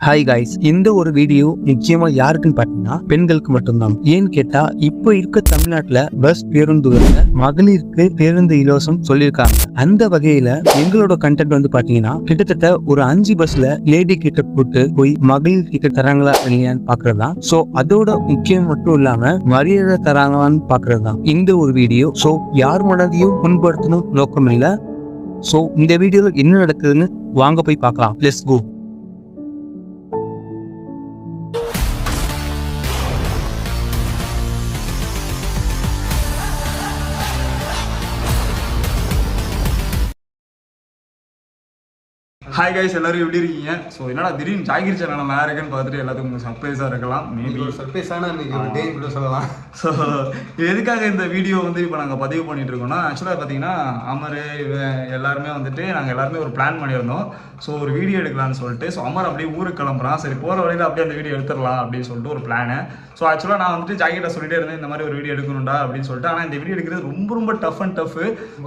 Hi guys, இந்த ஒரு video நிச்சயமா யாருக்குன்னு பாத்தீங்கன்னா பெண்களுக்கு மட்டும்தான். ஏன்னு கேட்டா இப்ப இருக்க தமிழ்நாட்டுல பஸ் பேருந்துகள்ல மகளிருக்கு பேருந்து இலவசம் சொல்லியிருக்காங்க. அந்த வகையில எங்களோட கண்டென்ட் வந்து பாத்தீங்கன்னா கிட்டத்தட்ட ஒரு 5 பஸ்ல லேடி கிட்ட போட்டு போய் மகளிர் கிட்ட தராங்களா இல்லையான்னு பாக்குறதுதான். சோ அதோட முக்கியம் மட்டும் இல்லாம மரியாதை தராங்களான்னு பாக்குறதுதான் இந்த ஒரு வீடியோ. சோ யார் மனதையும் புண்படுத்தணும் நோக்கம் இல்ல. சோ இந்த வீடியோல என்ன நடக்குதுன்னு வாங்க போய் பார்க்கலாம். Let's go. ஹாய் கைஸ், எல்லாரும் எப்படி இருக்கீங்க? ஸோ என்னடா திடீர்னு ஜாகிர் சேனல் நல்லா இருக்குன்னு பார்த்துட்டு எல்லாத்துக்கும் சர்ப்ரைஸாக இருக்கலாம். மேபி சர்ப்ரைஸான டே கூட சொல்லலாம். ஸோ எதுக்காக இந்த வீடியோ வந்து இப்போ நாங்கள் பதிவு பண்ணிட்டு இருக்கோம்னா, ஆக்சுவலாக பார்த்தீங்கன்னா அமர் எல்லாருமே வந்துட்டு நாங்கள் எல்லாருமே ஒரு பிளான் பண்ணியிருந்தோம். ஸோ ஒரு வீடியோ எடுக்கலாம்னு சொல்லிட்டு, ஸோ அமர் அப்படியே ஊருக்கு கிளம்புறான். சரி போகிற வழியில் அப்படியே அந்த வீடியோ எடுத்துடலாம் அப்படின்னு சொல்லிட்டு ஒரு பிளானு. ஸோ ஆக்சுவலாக நான் வந்துட்டு ஜாகிட்ட சொல்லிட்டே இருந்தேன் இந்த மாதிரி ஒரு வீடியோ எடுக்கணும்டா அப்படின்னு சொல்லிட்டு. ஆனால் இந்த வீடியோ எடுக்கிறது ரொம்ப ரொம்ப டஃப் அண்ட் டஃப்.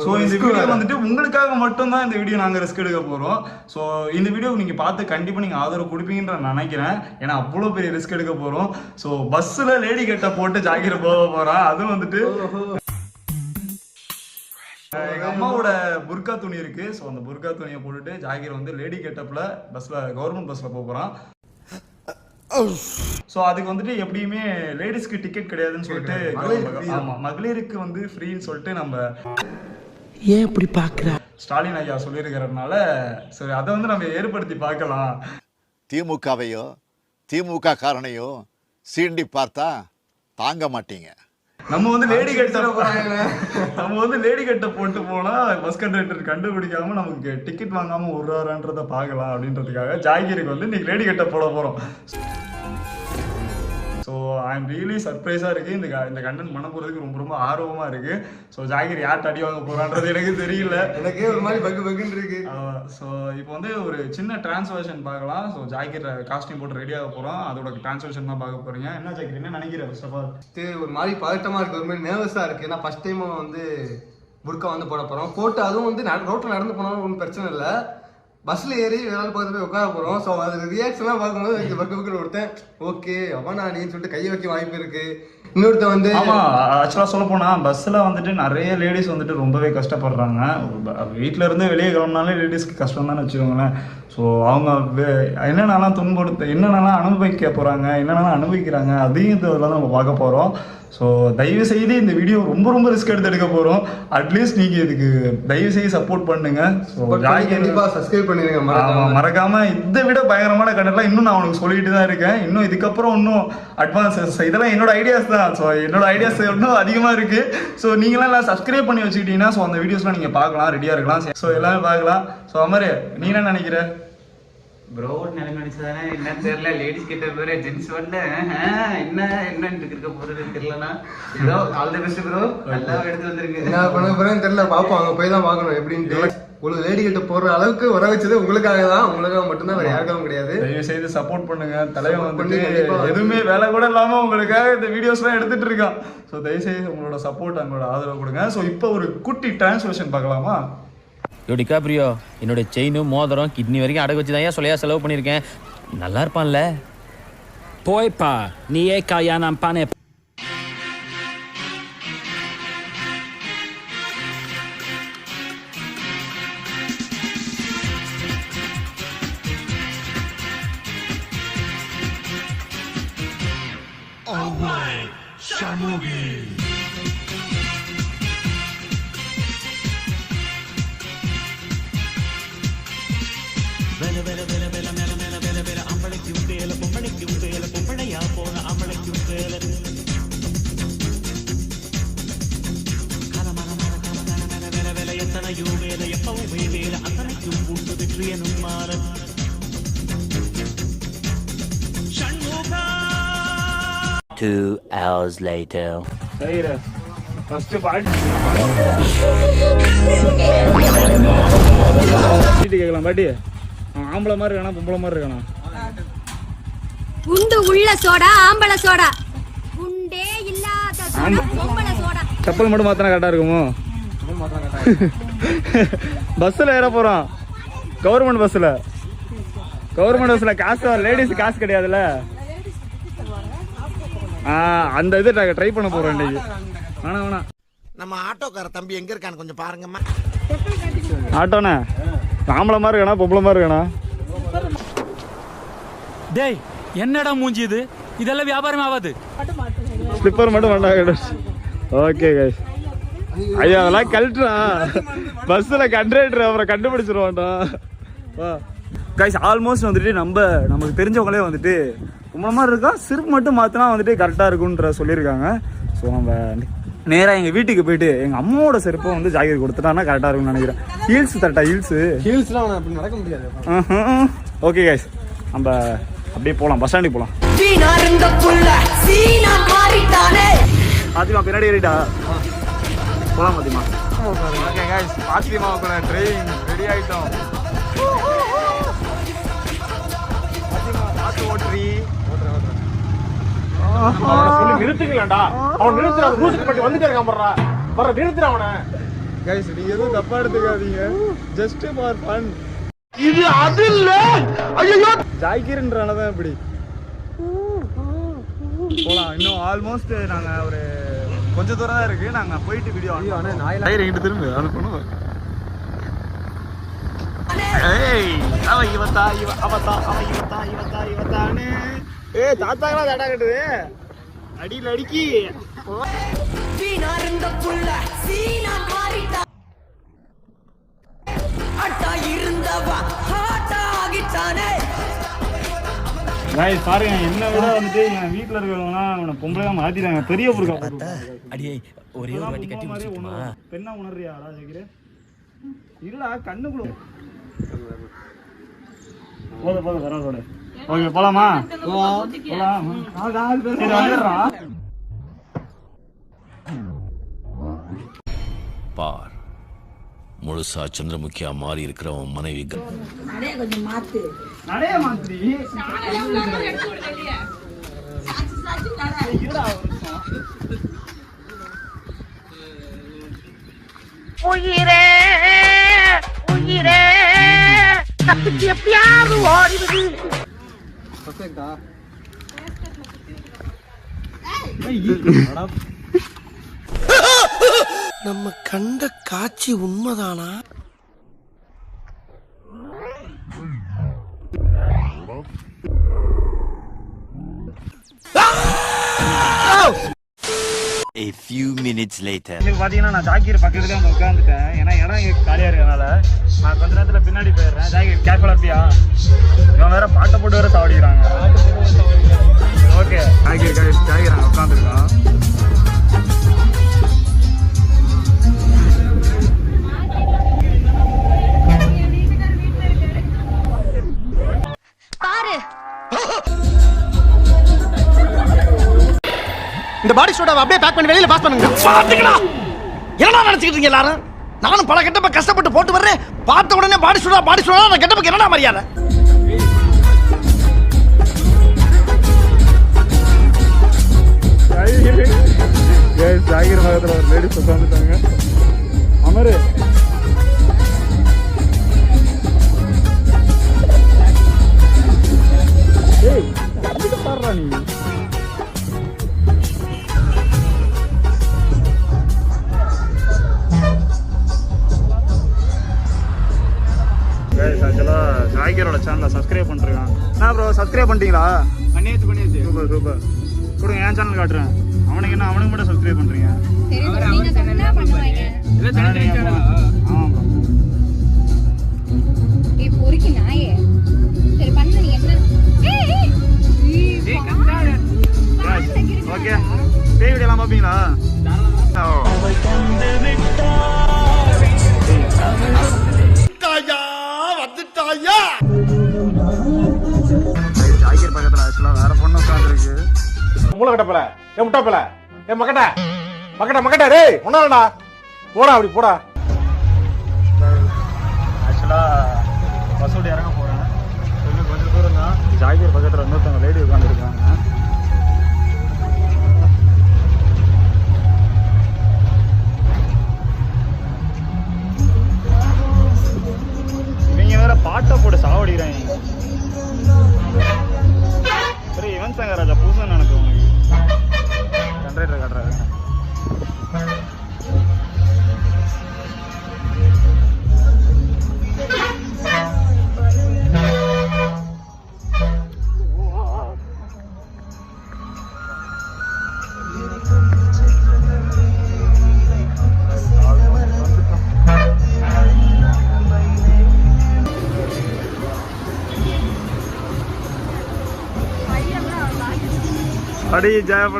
ஸோ இந்த வீடியோ வந்துட்டு உங்களுக்காக மட்டும்தான் இந்த வீடியோ நாங்கள் ரிஸ்க் எடுக்க போகிறோம். ஸோ இந்த வீடியோ நீங்கள் பார்த்து கண்டிப்பாக நீங்கள் ஆதரவு கொடுப்பீங்கன்ற நான் நினைக்கிறேன். ஏன்னா அவ்வளோ பெரிய ரிஸ்க் எடுக்க போகிறோம். ஸோ பஸ்ஸில் லேடி கட்டை போட்டு ஜாகிர போக போகிறான். அதுவும் வந்துட்டு எங்கள் அம்மாவோட புர்கா துணி இருக்கு. ஸோ அந்த புர்கா துணியை போட்டுட்டு ஜாகிர் வந்து லேடி கெட்டப்பில் பஸ்ஸில் கவர்மெண்ட் பஸ்ஸில் போகிறான். ஸோ அதுக்கு வந்துட்டு எப்படியுமே லேடிஸ்க்கு டிக்கெட் கிடையாதுன்னு சொல்லிட்டு, ஆமாம் மகளிருக்கு வந்து ஃப்ரீன்னு சொல்லிட்டு நம்ம ஏன் இப்படி பார்க்குற ஸ்டாலின் ஐயா சொல்லியிருக்கிறதுனால சரி அதை வந்து நம்ம ஏற்படுத்தி பார்க்கலாம். திமுகவையோ திமுக காரணையோ சீண்டி பார்த்தா தாங்க மாட்டீங்க. நம்ம வந்து லேடி கட்ட போட்டு போனா பஸ் கண்டக்டர் கண்டுபிடிக்காம நமக்கு டிக்கெட் வாங்காம விடுறாருன்றத பார்க்கலாம் அப்படின்றதுக்காக ஜாகிருக்கு வந்து இன்னைக்கு லேடி கட்ட போட போறோம். ஸோ ஐ எம் ரியலி சர்ப்ரைஸாக இருக்குது. இந்த கண்டென்ட் பண்ண போகிறதுக்கு ரொம்ப ரொம்ப ஆர்வமாக இருக்குது. ஸோ ஜாகிர் யார்கிட்ட அடி வாங்க போகிறான்றது எனக்கு தெரியல. எனக்கே ஒரு மாதிரி பக்குன்னு இருக்கு. ஸோ இப்போ வந்து ஒரு சின்ன டிரான்ஸ்வர்ஷன் பார்க்கலாம். ஸோ ஜாகிர் காஸ்டியூம் போட்டு ரெடியாக போகிறோம். அதோட டிரான்ஸ்வர்ஷன் தான் பார்க்க போகிறீங்க. என்ன ஜாகிர் என்ன நினைக்கிறேன்? ஃபர்ஸ்ட் ஆஃப் ஆல் ஒரு மாதிரி பதட்டமாக இருக்குது, ஒரு மாதிரி நர்வஸாக இருக்குது. ஏன்னா ஃபர்ஸ்ட் டைம் வந்து புர்கா வந்து போட போகிறோம். போட்டு அதுவும் வந்து ரோட்டில் நடந்து போனாலும் ஒன்றும் பிரச்சனை இல்லை. பஸ்ஸில் ஏறி வேலை பார்த்து போய் உட்கார போகிறோம். ஸோ அது ரியாக்ஷன்லாம் பார்க்கும்போது எனக்கு பக்கு ஒருத்தன் ஓகே அவனா நீன்னு சொல்லிட்டு கையை வைக்க வாய்ப்பு இருக்குது. இன்னொருத்த வந்து ஆமாம், ஆக்சுவலாக சொல்ல போனால் பஸ்ஸில் வந்துட்டு நிறைய லேடிஸ் வந்துட்டு ரொம்பவே கஷ்டப்படுறாங்க. வீட்டில் இருந்து வெளியே கிளம்புனாலே லேடிஸ்க்கு கஷ்டம் தானே வச்சுக்கோங்களேன். ஸோ அவங்க என்னென்னலாம் என்னென்னலாம் அனுபவிக்க போகிறாங்க, என்னென்னலாம் அனுபவிக்கிறாங்க அதையும் இதெல்லாம் நம்ம பார்க்க போகிறோம். ஸோ தயவு செய்து இந்த வீடியோ ரொம்ப ரொம்ப ரிஸ்க் எடுக்க போகிறோம். அட்லீஸ்ட் நீங்கள் இதுக்கு தயவு செய்து சப்போர்ட் பண்ணுங்க. ஸோ கண்டிப்பாக சப்ஸ்கிரைப் பண்ணிடுங்க மறக்காமல். இதை விட பயங்கரமான கண்டென்ட்லாம் இன்னும் நான் உனக்கு சொல்லிட்டு தான் இருக்கேன். இன்னும் இதுக்கப்புறம் இன்னும் அட்வான்ஸஸ் இதெல்லாம் என்னோட ஐடியாஸ் தான். ஸோ என்னோட ஐடியாஸ் இன்னும் அதிகமாக இருக்குது. ஸோ நீங்களாம் எல்லாம் சப்ஸ்கிரைப் பண்ணி வச்சுக்கிட்டீங்கன்னா ஸோ அந்த வீடியோஸ்லாம் நீங்கள் பார்க்கலாம், ரெடியாக இருக்கலாம். ஸோ எல்லாமே பார்க்கலாம். ஸோ அமர் நீ என்ன நினைக்கிற? ப்ரோ நிலைமை நினைச்சதானே என்னன்னு தெரியல. லேடிஸ் கிட்ட பேரு ஜென்ஸ் வந்து என்னன்னு இருக்க போறது தெரியலனா ஏதோ ஆல் தி பெஸ்ட் ப்ரோ. நல்லா எடுத்து வந்திருக்கு. என்ன பண்ண போறேன்னு தெரியல, பார்ப்போம். அங்கே போய் தான் பார்க்கணும் எப்படின்ட்டு. உங்களுக்கு லேடி கிட்ட போடுற அளவுக்கு வர வச்சது உங்களுக்காக தான், உங்களுக்காக மட்டும்தான், வேற யாருக்காகவும் கிடையாது. தயவு செய்து சப்போர்ட் பண்ணுங்க. தலைவன் வந்துட்டு எதுவுமே வேலை கூட இல்லாம உங்களுக்காக இந்த வீடியோஸ்லாம் எடுத்துட்டு இருக்கான். ஸோ தயவு செய்து உங்களோட சப்போர்ட் உங்களோட ஆதரவு கொடுங்க. ஸோ இப்போ ஒரு குட்டி டிரான்ஸ்லேஷன் பார்க்கலாமா? டிகாப்ரியோ என்னோட செயினும் மோதிரம் கிட்னி வரைக்கும் அடகு வச்சு தான் ஏன் சொல்லியா செலவு பண்ணியிருக்கேன். நல்லா இருப்பான்ல? போய்ப்பா நீயே கல்யாணம் பண்ண. Two hours later. ஃபர்ஸ்ட் பாட்டு கேட்கலாம். பாட்டி ஆம்பளை மாதிரி இருக்கானா பொம்பளை மாதிரி இருக்கானா? குண்டு உள்ள சோடா ஆம்பளை சோடா, குண்டே இல்லாத சோடா பொம்பளை சோடா. செப்பல் மட்டும் மாத்தினா கரெக்டா இருக்குமோ? பஸ்ஸில் ஏற போகிறான், கவர்மெண்ட் பஸ்ஸில். கவர்மெண்ட் பஸ்ல காசு லேடிஸ் காசு கிடையாதுல்ல. அந்த இது நாங்கள் ட்ரை பண்ண போறோம் இன்னைக்கு. வேணாம் நம்ம ஆட்டோக்கார தம்பி எங்க இருக்கான்னு கொஞ்சம் பாருங்கம்மா. ஆட்டோண்ணே ஆம்பளை மாதிரி இருக்கணா பொம்பளை மாதிரி இருக்கணா? டேய் என்னடா மூஞ்சி இது, இதெல்லாம் வியாபாரம் ஆகாது. ஸ்லிப்பர் மட்டும் வேண்டாம். Okay guys. ஐயா அதெல்லாம் கழட்டுறா, பஸ்ஸில் கண்ட்ரக்டர் அப்புறம் கண்டுபிடிச்சிருவான்டா. கைஸ் ஆல்மோஸ்ட் வந்துட்டு நமக்கு தெரிஞ்சவங்களே வந்துட்டு உங்களை மாதிரி இருக்கா, சிறப்பு மட்டும் மாற்றினா வந்துட்டு கரெக்டாக இருக்குன்ற சொல்லியிருக்காங்க. ஸோ நம்ம நேராக எங்கள் வீட்டுக்கு போயிட்டு எங்கள் அம்மாவோட செருப்பை வந்து ஜாக்கெட் கொடுத்துட்டான்னா கரெக்டாக இருக்கும்னு நினைக்கிறேன். ஹீல்ஸ் தட்டா ஹீல்ஸ்லாம் அப்படி நடக்க முடியாது. ஓகே கைஸ் நம்ம அப்படியே போகலாம், பஸ் ஸ்டாண்டுக்கு போகலாம். பாத்திமா பின்னாடி ஏறிட்டா போகலாம். பாத்திமா ஓகே கைஸ், பாத்திமா கூட ட்ரெயின் ரெடி ஆகிட்டோம். பாத்திமா பார்த்து ஓட்டுறீ. நிறுத்துக்கலாம்டா, அவன் நிறுத்துற ரூல்ஸ் பத்தி வந்துட்டே இருக்கான். வர நிறுத்துற அவனை. கைஸ் நீங்க எதுவும் தப்பா எடுத்துக்காதீங்க, ஜஸ்ட் ஃபார் ஃபன். இது அது இல்ல. ஐயோ ஜாய்கீர்ன்றனாலதான் இப்படி போலாம். இன்னும் ஆல்மோஸ்ட் நாங்க ஒரு கொஞ்சம் தூரம் தான் இருக்கு, நாங்க போயிட்டு வீடியோ எங்கிட்ட திரும்ப அனுப்பணும். தாத்தாங்களா தடா கட்டுது அடியில் அடிக்கி. பாருங்க என்ன விட வந்துட்டு என் வீட்டுல இருக்கிறவங்க பொம்பளை தான் மாத்திட்டாங்க. பெரிய பொருட்கள் அடியே ஒரே ஒரு வாட்டி கட்டி முடிச்சுட்டுமா? பெண்ணா உணர்றியா ஜெகிரே? இல்ல கண்ணுக்குள்ள போதும் வரோட. ஓகே போலாமா? போலாம். பார் முழுசா சந்திரமுகியா மாறி இருக்கிறவன் மனைவி நடைய மாத்திரி உயிரே உயிரே தப்பிச்சு எப்படியாவது ஓடிவிடு. நம்ம கண்ட காட்சி உண்மைதானா? A few minutes later. பாத்தீங்கன்னா நான் ஜாக்கீர் பக்கத்துல வந்து உட்காந்துட்டேன். ஏன்னா இடம் காலியா இருக்கனால நான் கொஞ்ச நேரத்துல பின்னாடி போயிடுறேன். ஜாக்கீர் கேர்ஃபுல்லா இருப்பியா? இவன் வேற பாட்டை போட்டு வேற சாவடிக்கிறாங்க. ஓகே ஜாக்கீர் அங்க உட்காந்துருக்கான். பாரு இந்த பாடி சோடாவை அப்படியே பேக் பண்ணி வெளியில பாஸ் பண்ணுங்க. பாத்துக்கடா. என்ன நினைச்சிட்டு இருக்கீங்க எல்லாரும்? நானும் பல கெட்டப்ப கஷ்டப்பட்டு போட்டு வர்றேன். பார்த்த உடனே பாடி சோடா நான் கெட்டப்பக்கு என்னடா மரியாதை? ஜாகிர் பக்கத்துல ஒரு லேடிஸ் உட்காந்துட்டாங்க. அமரு பாடுறா நீ. ஜாகிரோட சேனலை சப்ஸ்கிரைப் பண்ணிருக்கான். என்ன ப்ரோ சப்ஸ்கிரைப் பண்ணிட்டீங்களா? பண்ணியாச்சு. Super super. கொடுங்க என் சேனல் காட்டுறேன். அவனுக்கு மட்டும் சப்ஸ்கிரைப் பண்றீங்க? ஆமாம் ஓகே. பேய் வீடியோலாம் பார்ப்பீங்களா? ஜாகிர் பக்கத்துல ஆக்சுவலா வேற பொண்ணு உட்காந்துருக்கு. மூளை கட்டப்பல ஏ முட்டாப்பல ஏ மக்கட்ட டேய் ஒன்னாடா போடா அப்படி போடா. ஆக்சுவலா பஸ் ஓட்டி இறங்க போறேன். இன்னும் கொஞ்சம் தூரம் தான். ஜாகிர் பக்கத்துல இன்னொருத்தவங்க லேடி உட்காந்துருக்காங்க. இவங்க வேற பாட்டை போட்டு சாவடிக்கிறாங்க. அடி ஜெயப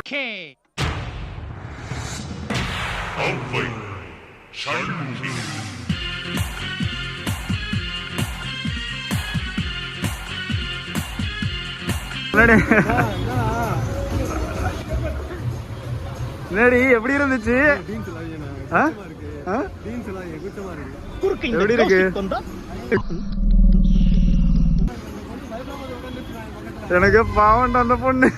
என்னடி எப்படி இருந்துச்சு? எப்படி இருக்கு? எனக்கு பாவம் அந்த பொண்ணு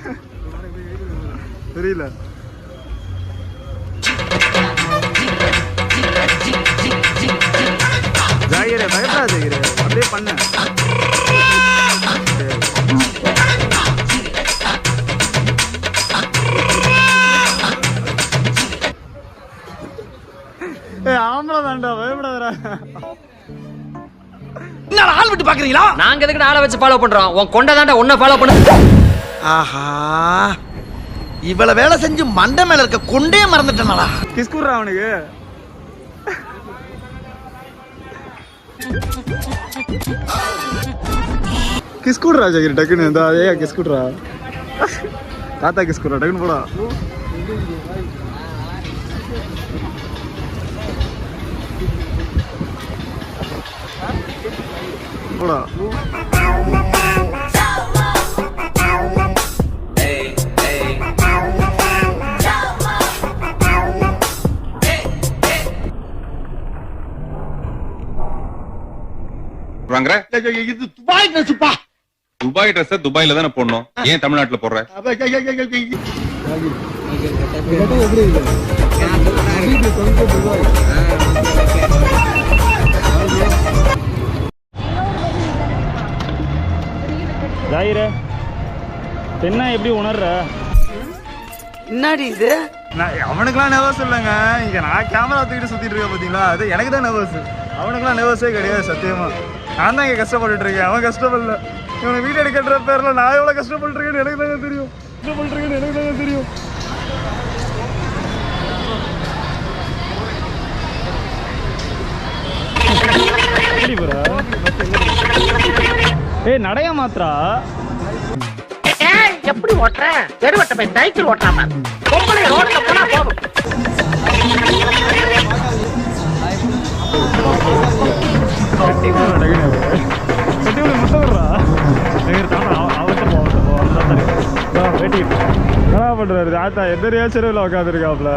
தெரியல. ஜாகிரே பயப்படாத ஜாகிரே, அப்படியே பண்ண. ஆம்பளை தாண்டா, பயப்படாதடா. என்ன ஆள் விட்டு பாக்குறீங்களா? நாங்க எதுக்கு ஆளை வச்சு ஃபாலோ பண்றோம்? உன் கொண்டை தாண்டா உன்னை ஃபாலோ பண்ணு. ஆஹா, இவ்வளவு வேலை செஞ்சு மண்டை மேல இருக்க கொண்டே மறந்துட்டேனடா. கிஸ்குறா அவனுக்கு. கிஸ்குடுறா ஜாகிரி டக்குன்னு. இந்த அதே கிஸ்குடுறா, தாத்தா கிஸ்குடுறா டக்குன்னு போடா. போடா. இது துபாய் ட்ரெஸ்ப்பா. துபாய் ட்ரெஸ் துபாயில தானே போடணும், ஏன் தமிழ்நாட்டுல போடுற? ஜாயிரே என்ன எப்படி உணர்ற? என்னடி இது? அவனுக்குலாம் நர்வஸ் இல்லைங்க. இங்க நான் கேமரா தூக்கிட்டு சுத்திட்டு இருக்கேன் பாத்தீங்களா, அது எனக்கு தான் நர்வஸ். அவனுக்குலாம் நர்வஸே கிடையாது சத்தியமா. நான் தான் இங்க கஷ்டப்பட்டுட்டு இருக்கேன், அவன் கஷ்டப்படல. இவனை வீடியோ எடுக்கிற பேர்ல நான் எவ்வளவு கஷ்டப்பட்டு இருக்கேன்னு எனக்கு தாங்க தெரியும். ஏய் நடைய மாத்ரா எப்படி ஓட்டுற? தெருவட்ட போய் சைக்கிள் ஓட்டாம பொம்பளை ரோட்ல போனா போதும். என்ன பண்றாரு தாத்தா? எந்த ரியாச்சரில் உட்காந்துருக்காப்ல.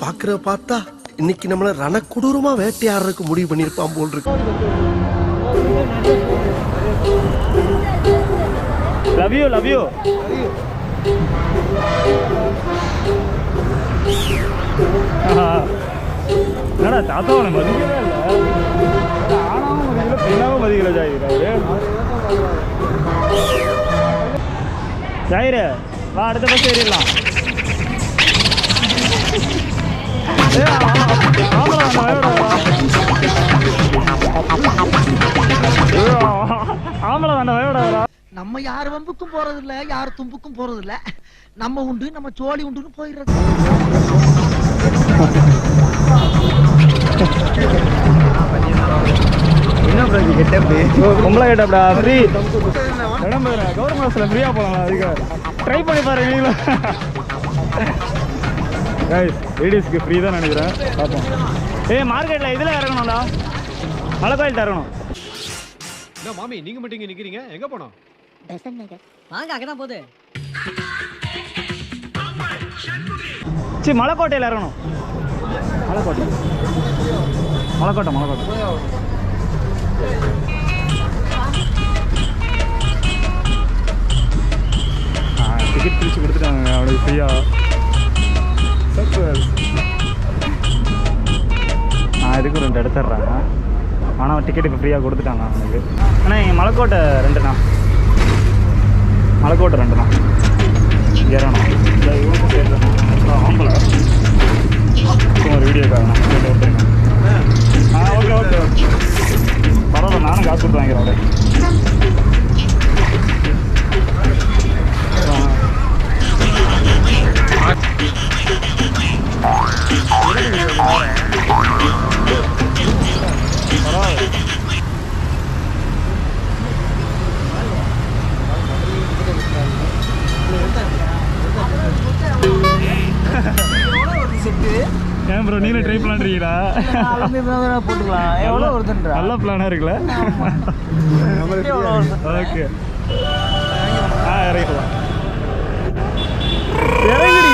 பாக்குற பார்த்தா இன்னைக்கு நம்மள ரணக்கொடூரமா வேட்டையாடுறதுக்கு முடிவு பண்ணிருப்பான் போல் இருக்கு. லவ் யூ என்னடா தாத்தா அவனை மதிக்கவே இல்லை. ஆனாவும் மதிக்கல, பெண்ணாவும் மதிக்கல ஜாயிரே வா அடுத்த பஸ் ஏறிடலாம். ஆம்பளை தாண்டா பயப்படாதா. நம்ம யார் வம்புக்கும் போறது இல்ல, யார் தும்புக்கும் போறது இல்ல. நம்ம உண்டு நம்ம சோழி உண்டுன்னு போயிடுறது. என்ன பிரதி கெட்டப்படி பொம்பளை கேட்டப்படா ஃப்ரீ இடம் கவர்மெண்ட் பஸ்ல ஃப்ரீயா போகலாம். அதுக்கு ட்ரை பண்ணி பாருங்க நீங்களும். கைஸ் லேடிஸ்க்கு ஃப்ரீ தான் நினைக்கிறேன், பார்ப்போம். மார்க்கெட்டில் இதில் இறங்கணும்டா, மலைக்கோயில்கிட்ட இறங்கணும். மாமி நீங்க மட்டும் இங்க நிக்கிறீங்க, எங்க போனோம்? வாங்க அங்கதான் போகுது. சரி மலைக்கோட்டையில் இறங்கணும். மலைக்கோட்டை டிக்கெட் பிரித்து கொடுத்துட்டாங்க அவனுக்கு ஃப்ரீயா. நான் இதுக்கு 2 எடுத்துடுறாங்க, ஆனால் டிக்கெட் இப்போ ஃப்ரீயாக கொடுத்துட்டாங்க அவனுக்கு. ஆனால் இங்கே மலைக்கோட்டை 2ண்ணா, மலைக்கோட்டை 2ண்ணா. இங்கே இறங்கணும். இவனுக்கும் சேர்த்துண்ணா ஆம்பளை ஒரு வீடியோக்காக விட்டுருங்க. ஓகே பரவாயில்ல, நானும் காசு கொடுத்து வாங்கிறேன். ட்ரை பண்ணுறீங்களா? போட்டுக்கலாம். எவ்வளோ வருதுன்றா? நல்ல பிளானாக இருக்குல்ல? ஓகே இறங்கிக்கலாம். இறங்குடி.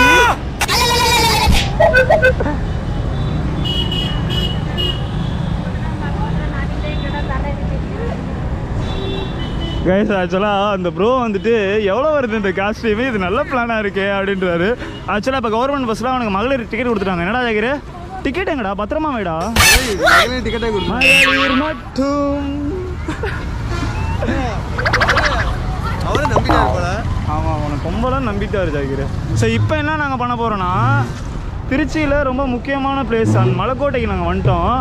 கைஸ் ஆக்சுவலாக அந்த ப்ரோ வந்துட்டு எவ்வளோ வருது இந்த காஸ்ட்யூமு, இது நல்ல பிளானாக இருக்கே அப்படின்றாரு. ஆக்சுவலாக இப்போ கவர்மெண்ட் பஸ்ஸில் அவனுக்கு மகளிர் டிக்கெட் கொடுத்துட்டாங்க. என்னடா கேட்குற? டிக்கெட் எங்கடா? பத்திரமா வைடா. டிக்கெட்டே மகளிர் மட்டும். அவரை நம்பிட்டாரு போல. ஆமாம், அவனை பொம்பலாம் நம்பிட்டாரு ஜாகிர். ஸோ இப்போ என்ன நாங்கள் பண்ண போகிறோன்னா, திருச்சியில் ரொம்ப முக்கியமான பிளேஸ் அந்த மலைக்கோட்டைக்கு நாங்கள் வந்துட்டோம்.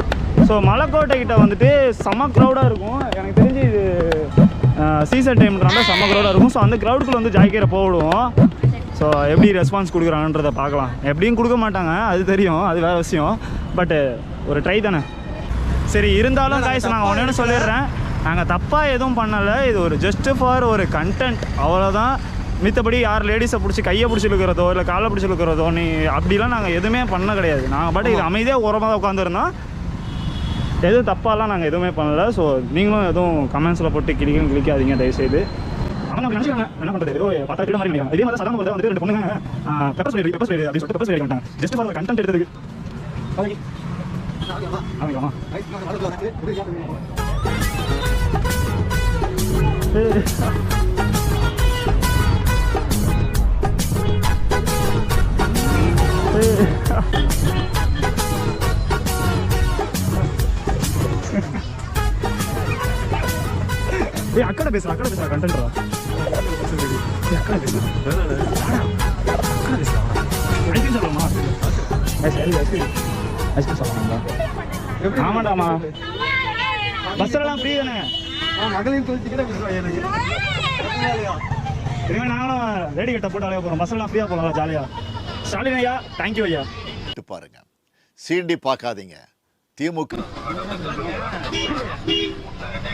ஸோ மலைக்கோட்டைக்கிட்ட வந்துட்டு செம்ம க்ரௌடாக இருக்கும். எனக்கு தெரிஞ்சு இது சீசன் டைம்ன்றனால செம்ம க்ரௌடாக இருக்கும். ஸோ அந்த க்ரௌடுக்குள்ளே வந்து ஜாக்கிரை போடுவோம். ஸோ எப்படி ரெஸ்பான்ஸ் கொடுக்குறாங்கன்றதை பார்க்கலாம். எப்படியும் கொடுக்க மாட்டாங்க, அது தெரியும், அது வேறு விஷயம். பட்டு ஒரு ட்ரை தானே. சரி, இருந்தாலும் காய்ஸ் நாங்கள் ஒன்று சொல்லிடுறேன், நாங்கள் தப்பாக எதுவும் பண்ணலை. இது ஒரு ஜஸ்ட்டு ஃபார் ஒரு கண்டென்ட், அவ்வளோதான். மித்தபடி யார் லேடிஸை பிடிச்சி கையை பிடிச்சி இழுக்கிறதோ இல்லை காலை பிடிச்சி இழுக்கிறதோ நீ அப்படிலாம் நாங்கள் எதுவுமே பண்ண கிடையாது. நாங்கள் பாட்டு இது அமைதியாக ஓரமாக தான் உட்காந்துருந்தோம். எதுவும் தப்பாலாம் நாங்கள் எதுவுமே பண்ணலை. ஸோ நீங்களும் எதுவும் கமெண்ட்ஸில் போட்டு கிளிக்காதீங்க தயவுசெய்து. அவங்க அப்படி நினச்சிக்காங்க, என்ன பண்ணுறது, ஏதோ 10 கிலோ மாதிரி இதே மாதிரி சடங்கு வந்து 2 பொண்ணுங்க பெப்பர் ஸ்ப்ரே அப்படின்னு சொல்லிட்டு பெப்பர் ஸ்ப்ரே பண்ணிட்டாங்க. ஜஸ்ட் ஃபார் கண்டென்ட் எடுத்ததுக்கு. ஆமாம் அக்கடை பேசுறா கண்டென்ட்ரா. ஆமாண்டாமா, பஸ்ஸெல்லாம் ஃப்ரீ தானே? இனிமே நாங்களும் ரெடி கட்ட போட்டு அலைய போகிறோம். பஸ்ஸெல்லாம் ஃப்ரீயாக போகலாம் ஜாலியாக. ஸ்டாலின் ஐயா, தேங்க்யூ ஐயா. பாருங்க, சீண்டி பார்க்காதீங்க. திமுக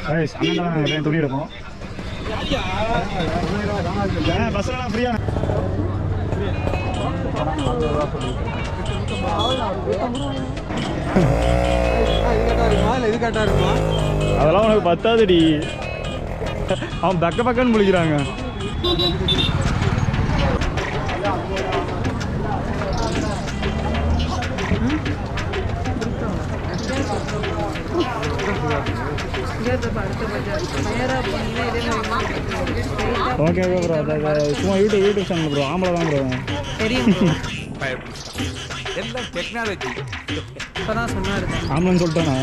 அண்ணன் துணி எடுப்போம். பஸ்ஸெல்லாம் ஃப்ரீயா? அதெல்லாம் உனக்கு பத்தாதுடி. அவன் பக்கன்னு முழிக்கிறாங்க. ஓகே ப்ரோ, சும்மா யூடியூப் சேனல் ப்ரோ, ஆம்பளை தான் ப்ரோ. எல்லாம் டெக்னாலஜி இப்பதான் சொன்னாரு. ஆம்பளைன்னு சொல்லிட்டானா?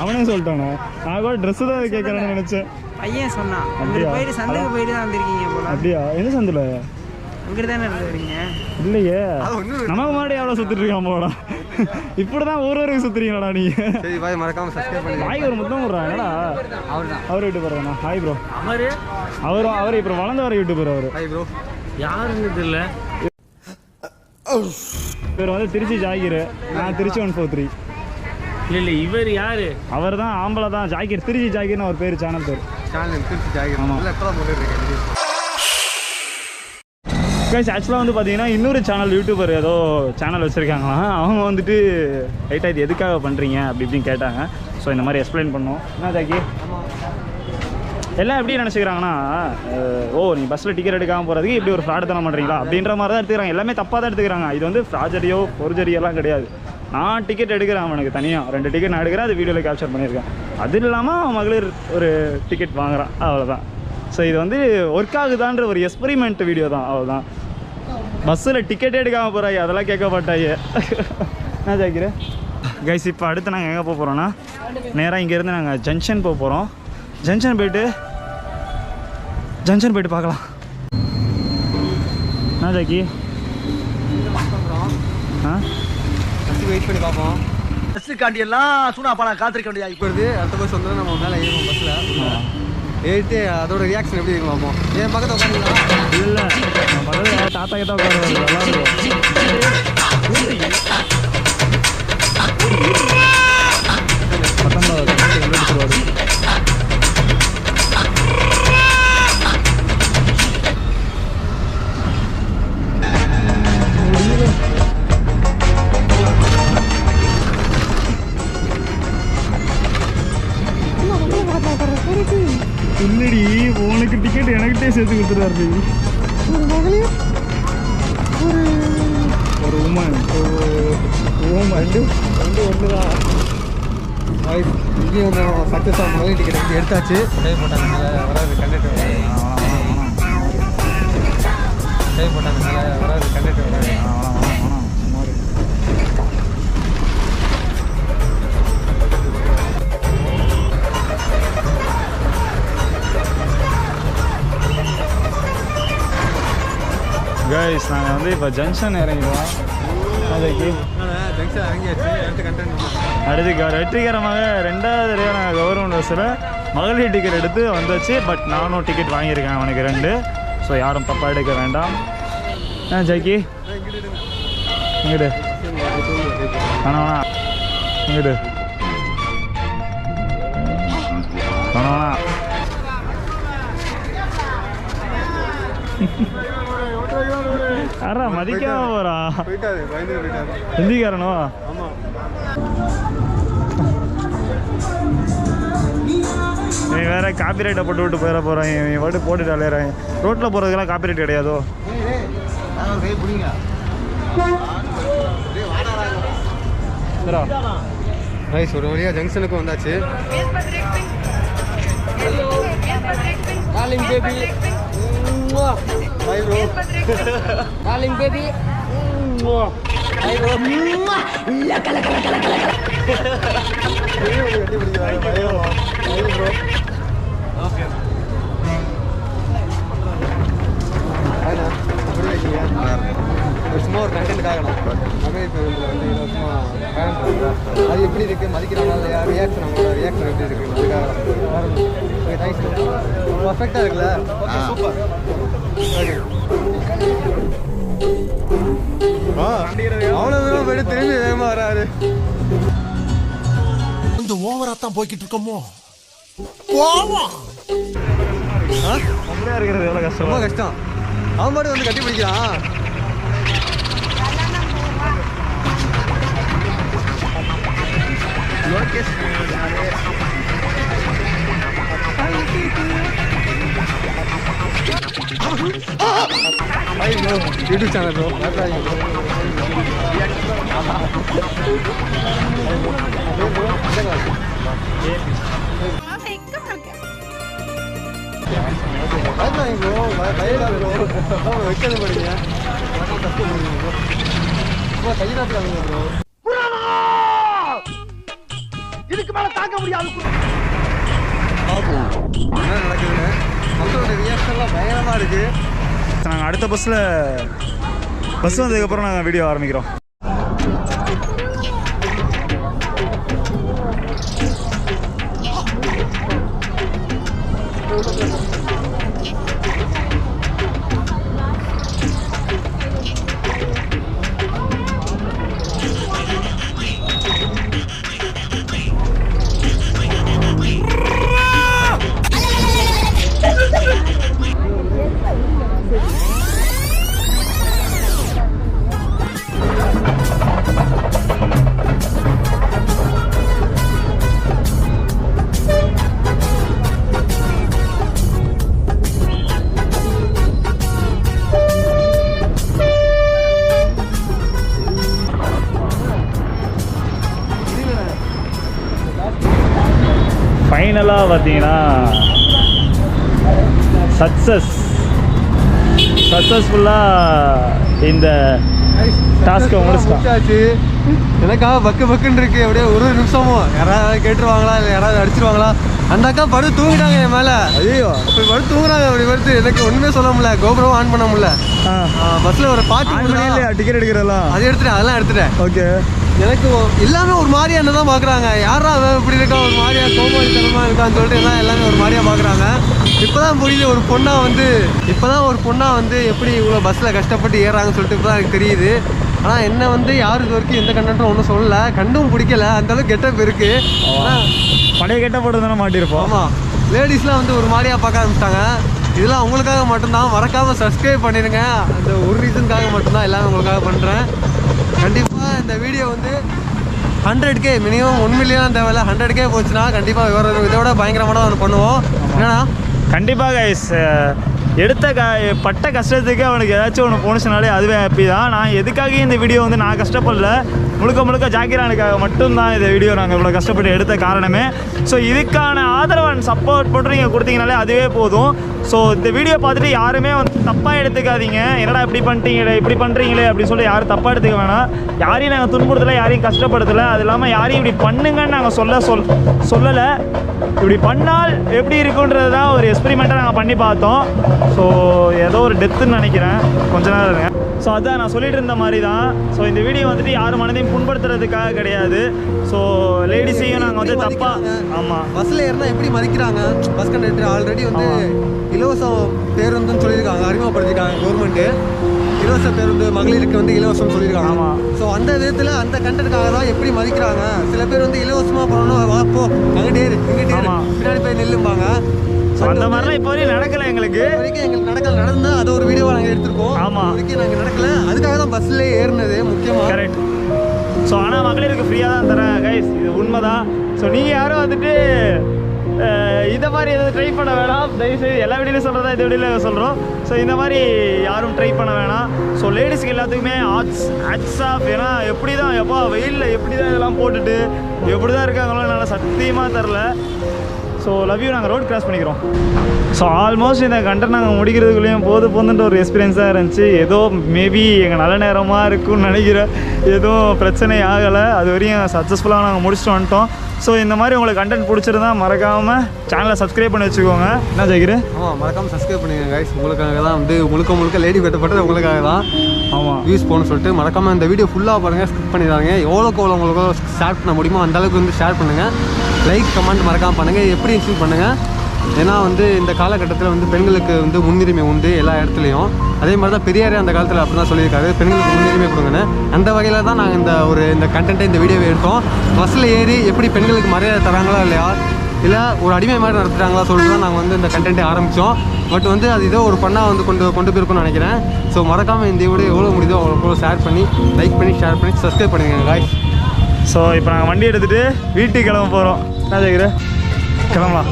அவனே சொல்லிட்டானா? நான் கூட ட்ரெஸ் தான் கேட்கறேன்னு நினைச்சேன். பையன் சொன்னான். போயிட்டு சந்தைக்கு போயிட்டு தான் வந்திருக்கீங்க போல. அப்படியா? எந்த சந்தில்? அங்கிட்டு தானே இருந்துறீங்க? இல்லையே, நமக்கு முன்னாடி எவ்வளோ சுற்றிட்டு இருக்கான் போடா. இப்படிதான் ஊருக்கு சுத்துறீங்களாடா நீ? மறக்காம சப்ஸ்கிரைப் பண்ணி வாய்க்கு ஒரு முத்தம் போடுறான். என்னடா அவர் யூடியூபர்? Hi bro. அவர் இப்போ வளர்ந்து வர யூடியூபர். அவர் ஹாய் ப்ரோ. யாருன்னு தெரியல. இவர் வந்து திருச்சி ஜாகிர், நான் திருச்சி 143. இல்லை இவர் யாரு? அவர் தான் ஆம்பளை தான் ஜாகிர், திருச்சி ஜாகிர்னு அவர் பேர், சேனல் பேர். திருச்சி ஜாகிர். ஆமாம். கைஸ் ஆக்சுவலாக வந்து பார்த்தீங்கன்னா இன்னொரு சேனல் யூடியூபர் ஏதோ சேனல் வச்சுருக்காங்களாம். அவங்க வந்துட்டு ரைட்டாக இது எதுக்காக பண்ணுறீங்க அப்படி இப்படின்னு கேட்டாங்க. ஸோ இந்த மாதிரி எக்ஸ்பிளைன் பண்ணோம். என்ன ஜாக்கி எல்லாம் எப்படி நினச்சிக்கிறாங்கன்னா, ஓ நீங்கள் பஸ்ஸில் டிக்கெட் எடுக்காமல் போகிறதுக்கு இப்படி ஒரு ஃப்ராடு தானே பண்ணுறீங்களா அப்படின்ற மாதிரி தான் எடுத்துக்கிறாங்க. எல்லாமே தப்பாக தான் எடுத்துக்கிறாங்க. இது வந்து ஃப்ராஜரியோ ஃபோர்ஜரியெல்லாம் கிடையாது. நான் டிக்கெட் எடுக்கிறேன், அவனுக்கு தனியாக 2 டிக்கெட் நான் எடுக்கிறேன், அது வீடியோவில் கேப்சர் பண்ணியிருக்கேன். அது இல்லாமல் மகளிர் ஒரு டிக்கெட் வாங்குறான், அவ்வளோதான். ஸோ இது வந்து ஒர்க் ஆகுதான்ற ஒரு எக்ஸ்பெரிமெண்ட் வீடியோ தான், அவ்வளோதான். பஸ்ஸில் டிக்கெட்டே எடுக்காமல் போகிறாங்க, அதெல்லாம் கேட்க மாட்டாங்க. என்ன ஜாக்கிர கைஸ், இப்போ அடுத்து நாங்கள் எங்கே போக போகிறோன்னா, நேராக இங்கேருந்து நாங்கள் ஜங்ஷன் போக போகிறோம். ஜங்ஷன் போய்ட்டு பார்க்கலாம். என்ன ஜாக்கி? வெயிட் பண்ணி பார்ப்போம். பஸ்ஸுக்காண்டி எல்லாம் சூனா பணம் காத்திருக்க வேண்டியது இப்போது. அடுத்த பஸ் வந்து நம்ம மேலே ஏறுவோம். பஸ்ஸில் ஏறிட்டு அதோட ரியாக்ஷன் எப்படி இருக்கும் பார்ப்போம். என் பக்கத்தில் உட்காந்துங்களா? இல்லை, பக்கத்தில் தாத்தா கிட்ட உட்காருவாங்க, நல்லா இருக்கும். 19 சேர்த்து கொடுத்துருவாரு. ஒரு மகளிர், ஒரு உமன், ரெண்டு ஒன்று தான். இங்கேயும் சக்ஸஸ் ஆகும் மகளிர் டிக்கெட் எடுத்தாச்சு. போட்டாங்கனால வராது கண்டக்டர் போட்டாங்கனால வராது கண்டக்டர் கைஸ் நாங்கள் வந்து இப்போ ஜங்ஷன் இறங்கிடுவோம். அதுக்கு ஜங்ஷன் இறங்கியாச்சு. அடுத்து வெற்றிகரமாக 2வது தடவை நாங்கள் கவர்மெண்ட் பஸ்ஸில் மகளிர் டிக்கெட் எடுத்து வந்தாச்சு. பட் நானும் டிக்கெட் வாங்கியிருக்கேன் அவனுக்கு 2. ஸோ யாரும் தப்பாக எடுக்க வேண்டாம். ஜாக்கி இங்கிட்டு வேணா இங்கிட்டு வேணா யாரா மதிக்காம போறான் ஹிந்திக்காரனோ? நீ வேற காப்பிரைட்டை போட்டு விட்டு போயிட போறான். இவன் பாட்டு போட்டுட்டு அலையிறான். ரோட்டில் போகிறதுக்கெல்லாம் காப்பிரைட் கிடையாதோ? ரைஸ் ஒரு வழியாக ஜங்ஷனுக்கு வந்தாச்சு. Calling baby hi bro. Calling baby hi bro. Okay சும்மா ஒரு கண்டென்ட்காக மகளிர் பேருந்தில் வந்து இலவசமாக பயணம் பண்ணுறேன். அது எப்படி இருக்குது மதிக்கிறாங்களா இல்லையா, ரியாக்ஷன் அவங்களோட ரியாக்ஷன் எப்படி இருக்குது அதுக்காக ஓகே தேங்க்ஸ். பர்ஃபெக்டாக இருக்குல்ல? Okay super. அவ்வளோ தூரம் போய்ட்டு திரும்பி வேகமாக வராது. கொஞ்சம் ஓவரா தான் போய்கிட்டு இருக்கோமோ. போவோம். அப்படியே இருக்கிறது எவ்வளோ கஷ்டம். ரொம்ப கஷ்டம். அவன் பாட்டு வந்து கட்டி பிடிக்கிறான். YouTube channel bro. வைக்கிறது படிங்க கையிலாங்க ப்ரோ. இதுக்கு மேல தாங்க முடியாது. என்ன நடக்குதுன்னு மக்களோட ரியாக்ஷன்லாம் பயங்கரமா இருக்கு. நாங்கள் அடுத்த பஸ் வந்ததுக்கப்புறம் நாங்கள் வீடியோ ஆரம்பிக்கிறோம். ஃபைனலாக பார்த்தீங்கன்னா சக்ஸஸ்ஃபுல்லாக இந்த டாஸ்க்கை முடிச்சாச்சு. எனக்கா பக்குன்னு இருக்கு. அப்படியே ஒரு நிமிஷமும் யாராவது கேட்டுருவாங்களா இல்லை யாராவது அடிச்சிருவாங்களா. அந்த அக்கா படுத்து தூங்கிட்டாங்க என் மேலே. ஐயோ அப்படி படுத்து தூங்குறாங்க. அப்படி படுத்து எனக்கு ஒன்றுமே சொல்ல முடியல. கோபுரம் ஆன் பண்ண முடியல. பஸ்ஸில் ஒரு பாட்டு இல்லையா டிக்கெட் எடுக்கிறதெல்லாம் அது எடுத்துட்டேன். அதெல்லாம் எடுத்துட்டேன். ஓகே. எனக்கு எல்லாமே ஒரு மாதிரியா என்ன தான் பார்க்குறாங்க. யாரா இப்படி இருக்கா ஒரு மாதிரியா கோமாளித்தனமாக இருக்கான்னு சொல்லிட்டு எல்லாம் எல்லாமே ஒரு மாதிரியா பார்க்குறாங்க. இப்போ தான் புரியுது ஒரு பொண்ணாக வந்து எப்படி இவ்வளோ பஸ்ஸில் கஷ்டப்பட்டு ஏறாங்கன்னு சொல்லிட்டு இப்போ தான் எனக்கு தெரியுது. ஆனால் என்ன வந்து யாரும் இது வரைக்கும் எந்த கண்டென்ட்டும் ஒன்றும் சொல்லலை. கண்டும் பிடிக்கல. அந்தளவுக்கு கெட்டப் இருக்குது. பழைய கெட்ட போட்டு தானே மாட்டியிருப்போம். ஆமாம் லேடிஸ்லாம் வந்து ஒரு மாதிரியாக பார்க்க ஆரம்பிச்சிட்டாங்க. இதெல்லாம் உங்களுக்காக மட்டும்தான். மறக்காமல் சப்ஸ்கிரைப் பண்ணிடுங்க. அந்த ஒரு ரீசனுக்காக மட்டும்தான் எல்லாமே உங்களுக்காக பண்ணுறேன். கண்டிப்பாக இந்த வீடியோ வந்து 100K மினிமம் 1 மில்லியன் தேவையில்ல. 100K போச்சுன்னா கண்டிப்பாக இதோட பயங்கரமான ஒன்று பண்ணுவோம். என்னன்னா கண்டிப்பாக கைஸ் பட்ட கஷ்டத்துக்கு அவனுக்கு ஏதாச்சும் ஒன்று போணுச்சுனாலே அதுவே ஹாப்பி தான். நான் எதுக்காக இந்த வீடியோ வந்து நான் கஷ்டப்படல, முழுக்க ஜாக்கிரானுக்காக மட்டும்தான் இந்த வீடியோ நாங்கள் இவ்வளோ கஷ்டப்பட்டு எடுத்த காரணமே. ஸோ இதுக்கான ஆதரவு அண்ட் சப்போர்ட் போட்டு நீங்கள் கொடுத்தீங்கனாலே அதுவே போதும். ஸோ இந்த வீடியோ பார்த்துட்டு யாருமே வந்து தப்பாக எடுத்துக்காதீங்க. என்னடா இப்படி பண்ணுறீங்களே அப்படின்னு சொல்லி யாரும் தப்பாக எடுத்துக்க வேணாம். யாரையும் நாங்கள் துன்புறுத்தலை, யாரையும் கஷ்டப்படுத்தலை. அது இல்லாமல் யாரையும் இப்படி பண்ணுங்கன்னு நாங்கள் சொல்லலை. இப்படி பண்ணால் எப்படி இருக்குன்றது தான் ஒரு எக்ஸ்பெரிமெண்ட்டாக நாங்கள் பண்ணி பார்த்தோம். ஸோ ஏதோ ஒரு டெத்துன்னு நினைக்கிறேன், கொஞ்ச நேரம் இருங்க. ஸோ அதான் நான் சொல்லிட்டு இருந்த மாதிரி தான். ஸோ இந்த வீடியோ வந்துட்டு யார் மனதையும் புண்படுத்துறதுக்காக கிடையாது. ஸோ லேடிஸையும் நாங்கள் வந்து தப்பாக, ஆமாம், பஸ்ஸில் ஏறினா எப்படி மதிக்கிறாங்க. பஸ் கண்டக்டர் ஆல்ரெடி வந்து இலவசம் பேருந்துன்னு சொல்லியிருக்காங்க, அறிமுகப்படுத்திருக்காங்க கவர்மெண்ட்டு. இலவச பேருந்து மகளிருக்கு வந்து இலவசம் சொல்லியிருக்காங்க. ஆமாம். ஸோ அந்த விதத்தில் அந்த கண்டக்டருக்காக தான் எப்படி மதிக்கிறாங்க. சில பேர் வந்து இலவசமாக போகணும், வாப்போ அங்கிட்டே பின்னாடி போய் நில்லும்பாங்க. அந்த மாதிரிலாம் இப்போ வரையும் நடக்கலை எங்களுக்கு. நடந்தா அது ஒரு வீடியோவை நாங்கள் எடுத்திருக்கோம். ஆமாம், வரைக்கும் நாங்கள் நடக்கல. அதுக்காக தான் பஸ்ஸில் ஏறினது முக்கியமாக. கரெக்ட். ஸோ ஆனால் மகளிருக்கு ஃப்ரீயாக தான் தரேன் கைஸ், இது உண்மைதான். ஸோ நீங்கள் யாரும் வந்துட்டு இந்த மாதிரி எதாவது ட்ரை பண்ண வேணாம் தயவுசெய்து. எல்லா வீடியோலையும் சொல்கிறதா இந்த வீடியோவில் சொல்கிறோம். ஸோ இந்த மாதிரி யாரும் ட்ரை பண்ண வேணாம். ஸோ லேடிஸ்க்கு எல்லாத்துக்குமே ஹேட்ஸ் ஆஃப். ஏன்னா எப்படி தான் எப்போ வெயிலில் எப்படி தான் இதெல்லாம் போட்டுட்டு எப்படி தான் இருக்காங்களோ என்னால் சத்தியமாக தரல. So love you. நாங்கள் ரோட் கிராஸ் பண்ணிக்கிறோம். ஸோ ஆல்மோஸ்ட் இந்த கண்டென்ட் நாங்கள் முடிக்கிறதுக்குள்ளேயும் போதுன்ற ஒரு எக்ஸ்பீரியன்ஸாக இருந்துச்சு. ஏதோ மேபி எங்கள் நல்ல நேரமாக இருக்கும்னு நினைக்கிறேன். எதுவும் பிரச்சனை ஆகலை. அது வரையும் சக்ஸஸ்ஃபுல்லாக நாங்கள் முடிச்சுட்டு வந்துட்டோம். ஸோ இந்த மாதிரி உங்களுக்கு கண்டென்ட் பிடிச்சிருந்தா மறக்காமல் சேனலை சப்ஸ்கிரைப் பண்ணி வச்சுக்கோங்க. என்ன ஜெயிக்கிற? ஆமாம், மறக்காமல் சப்ஸ்கிரைப் பண்ணிக்கோங்க கைஸ். உங்களுக்காக தான் வந்து முழுக்க லேடி கட்டப்பட்டது உங்களுக்காக தான். ஆமாம், யூஸ் போகணும்னு சொல்லிட்டு மறக்காமல் இந்த வீடியோ ஃபுல்லாக பாருங்கள், ஸ்கிப் பண்ணிடுறாங்க. எவ்வளோக்கு உங்களுக்கு ஷேர் பண்ண முடியுமோ அந்தளவுக்கு வந்து ஷேர் பண்ணுங்கள். லைக் கமெண்ட் மறக்காமல் பண்ணுங்கள், எப்படி இன்ஸ்டில் பண்ணுங்கள். ஏன்னா வந்து இந்த காலகட்டத்தில் வந்து பெண்களுக்கு வந்து முன்னுரிமை உண்டு எல்லா இடத்துலையும். அதே மாதிரி தான் பெரியாரே அந்த காலத்தில் அப்படி தான் சொல்லியிருக்காரு, பெண்களுக்கு முன்னுரிமை கொடுங்கன்னு. அந்த வகையில் தான் நாங்கள் இந்த கண்டென்ட்டை இந்த வீடியோவை எடுத்தோம். பஸ்ஸில் ஏறி எப்படி பெண்களுக்கு மரியாதை தராங்களா இல்லையா, இல்லை ஒரு அடிமை மாதிரி நடத்துகிறாங்களா சொல்லிட்டு தான் நாங்கள் வந்து இந்த கண்டென்ட்டை ஆரம்பித்தோம். பட் வந்து அது ஏதோ ஒரு பண்ணால் வந்து கொண்டு போயிருக்கும்னு நினைக்கிறேன். ஸோ மறக்காமல் இந்த வீடியோ எவ்வளோ முடியுதோ அவ்வளோ ஷேர் பண்ணி, லைக் பண்ணி, ஷேர் பண்ணி, சப்ஸ்கிரைப் பண்ணிக்கோங்க காய்ஸ். ஸோ இப்போ நாங்கள் வண்டி எடுத்துகிட்டு வீட்டுக்கு கிளம்ப போகிறோம். என்ன ஜெயிக்கிற? கிளம்பலாம்.